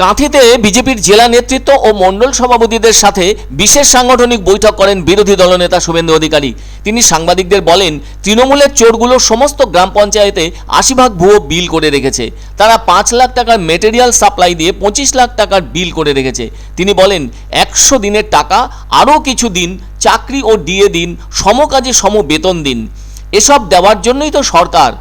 কাঁথিতে বিজেপির জেলা নেতৃত্ব ও মণ্ডল সভাপতিদের সাথে বিশেষ সাংগঠনিক বৈঠক করেন বিরোধী দলনেতা শুভেন্দু অধিকারী। তিনি সাংবাদিকদের বলেন, তৃণমূলের চোরগুলো সমস্ত গ্রাম পঞ্চায়েতে 80 ভুয়ো বিল করে রেখেছে। তারা 5 লাখ টাকার মেটেরিয়াল সাপ্লাই দিয়ে 25 লাখ টাকার বিল করে রেখেছে। তিনি বলেন, 100 দিনের টাকা আরও কিছু দিন চাকরি ও ডিএ দিন, সমকাজে সম বেতন দিন। এসব দেওয়ার জন্যই তো সরকার।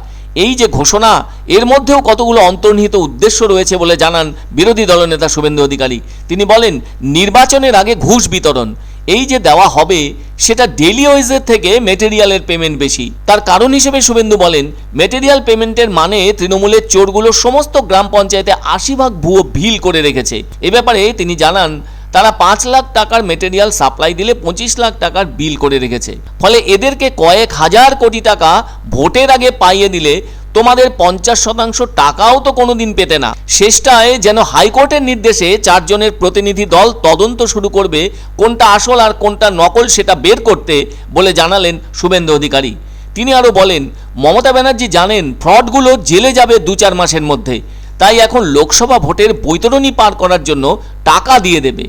এই যে ঘোষণা, এর মধ্যেও কতগুলো অন্তর্নিহিত উদ্দেশ্য রয়েছে বলে জানান বিরোধী দলনেতা শুভেন্দু অধিকারী। তিনি বলেন, নির্বাচনের আগে ঘুষ বিতরণ এই যে দেওয়া হবে সেটা ডেলি ওয়েজের থেকে মেটেরিয়ালের পেমেন্ট বেশি। তার কারণ হিসেবে শুভেন্দু বলেন, মেটেরিয়াল পেমেন্টের মানে তৃণমূলের চোরগুলো সমস্ত গ্রাম পঞ্চায়েতে 80 ভুয়ো বিল করে রেখেছে। এ ব্যাপারে তিনি জানান, তারা 5 লাখ টাকার মেটেরিয়াল সাপ্লাই দিলে 25 লাখ টাকার বিল করে রেখেছে। ফলে এদেরকে কয়েক হাজার কোটি টাকা ভোটের আগে পাইয়ে দিলে তোমাদের 50% টাকাও তো কোনোদিন পেতে না। শেষটায় যেন হাইকোর্টের নির্দেশে 4 জনের প্রতিনিধি দল তদন্ত শুরু করবে কোনটা আসল আর কোনটা নকল সেটা বের করতে বলে জানালেন শুভেন্দু অধিকারী। তিনি আরও বলেন, মমতা ব্যানার্জি জানেন ফ্রডগুলো জেলে যাবে 2-4 মাসের মধ্যে, তাই এখন লোকসভা ভোটের বৈতরণী পার করার জন্য টাকা দিয়ে দেবে,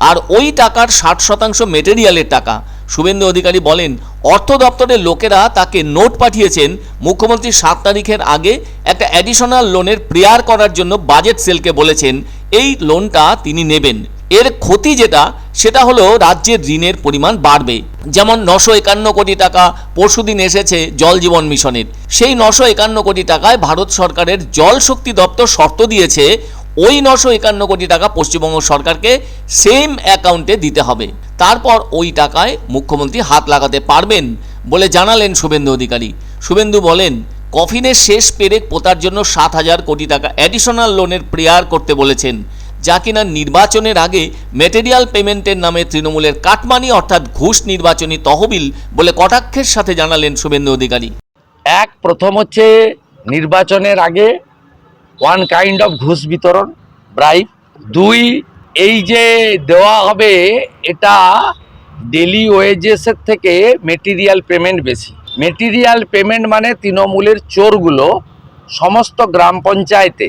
আর ওই টাকার 60% মেটেরিয়ালের টাকা। শুভেন্দু অধিকারী বলেন, অর্থ দপ্তরের লোকেরা তাকে নোট পাঠিয়েছেন মুখ্যমন্ত্রী 7 তারিখের আগে একটা অ্যাডিশনাল লোনের প্রেয়ার করার জন্য বাজেট সেলকে বলেছেন এই লোনটা তিনি নেবেন। এর ক্ষতি সেটা হলো রাজ্যের ঋণের পরিমাণ বাড়বে। যেমন 951 কোটি টাকা পরশুদিন এসেছে জল জীবন মিশনের, সেই 951 কোটি টাকায় ভারত সরকারের জল শক্তি দপ্তর শর্ত দিয়েছে ওই 951 কোটি টাকা পশ্চিমবঙ্গ সরকারকে সেম অ্যাকাউন্টে দিতে হবে, তারপর ওই টাকায় মুখ্যমন্ত্রী হাত লাগাতে পারবেন বলে জানালেন শুভেন্দু অধিকারী। শুভেন্দু বলেন, কফিনের শেষ পেরেক পোতার জন্য 7,000 কোটি টাকা অ্যাডিশনাল লোনের প্রেয়ার করতে বলেছেন, যা কিনা নির্বাচনের আগে মেটেরিয়াল পেমেন্টের নামে তৃণমূলের কাটমানি অর্থাৎ ঘুষ নির্বাচনী তহবিল বলে কটাক্ষের সাথে জানালেন শুভেন্দু অধিকারী। প্রথম হচ্ছে নির্বাচনের আগে ওয়ান কাইন্ড অফ ঘুষ বিতরণ, ব্রাইব। 2, এই যে দেওয়া হবে এটা ডেলি ওয়েজেসের থেকে মেটেরিয়াল পেমেন্ট বেশি। মেটেরিয়াল পেমেন্ট মানে তৃণমূলের চোরগুলো সমস্ত গ্রাম পঞ্চায়েতে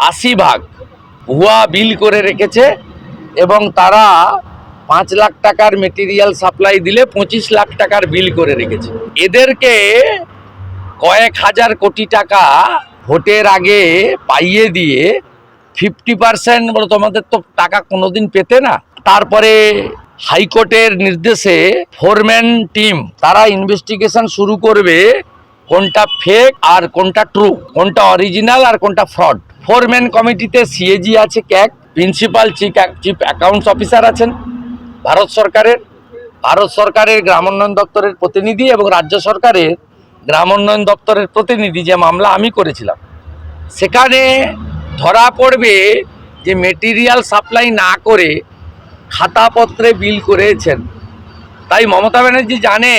80 ভুয়া বিল করে রেখেছে এবং তারা 5 লাখ টাকার মেটেরিয়াল সাপ্লাই দিলে 25 লাখ টাকার বিল করে রেখেছে। এদেরকে কয়েক হাজার কোটি টাকা ভোটের আগে পাইয়ে দিয়ে 50% বলে তোমাদের তো টাকা কোনোদিন পেতে না। তারপরে হাইকোর্টের নির্দেশে 4-ম্যান টিম তারা ইনভেস্টিগেশন শুরু করবে কোনটা ফেক আর কোনটা ট্রু, কোনটা অরিজিনাল আর কোনটা ফ্রড। 4-ম্যান কমিটিতে সিএজি আছে, ক্যাক, প্রিন্সিপাল চিফ অ্যাকাউন্টস অফিসার আছেন ভারত সরকারের গ্রামোন্নয়ন দপ্তরের প্রতিনিধি এবং রাজ্য সরকারের গ্রামোন্নয়ন দপ্তরের প্রতিনিধি। যে মামলা আমি করেছিলাম সেখানে ধরা পড়বে যে মেটেরিয়াল সাপ্লাই না করে খাতাপত্রে বিল করেছেন। তাই মমতা ব্যানার্জি জানে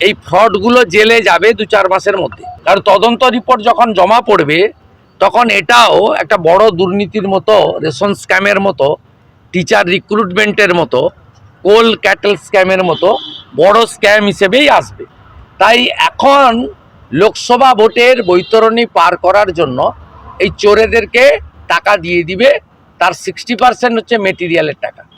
এই ফ্রডগুলো জেলে যাবে 2-4 মাসের মধ্যে। কারণ তদন্ত রিপোর্ট যখন জমা পড়বে তখন এটাও একটা বড় দুর্নীতির মতো, রেশন স্ক্যামের মতো, টিচার রিক্রুটমেন্টের মতো, কোল ক্যাটেল স্ক্যামের মতো বড় স্ক্যাম হিসেবেই আসবে। তাই এখন লোকসভা ভোটের বৈতরণী পার করার জন্য এই চোরেদেরকে টাকা দিয়ে দিবে, তার 60% হচ্ছে মেটেরিয়ালের টাকা।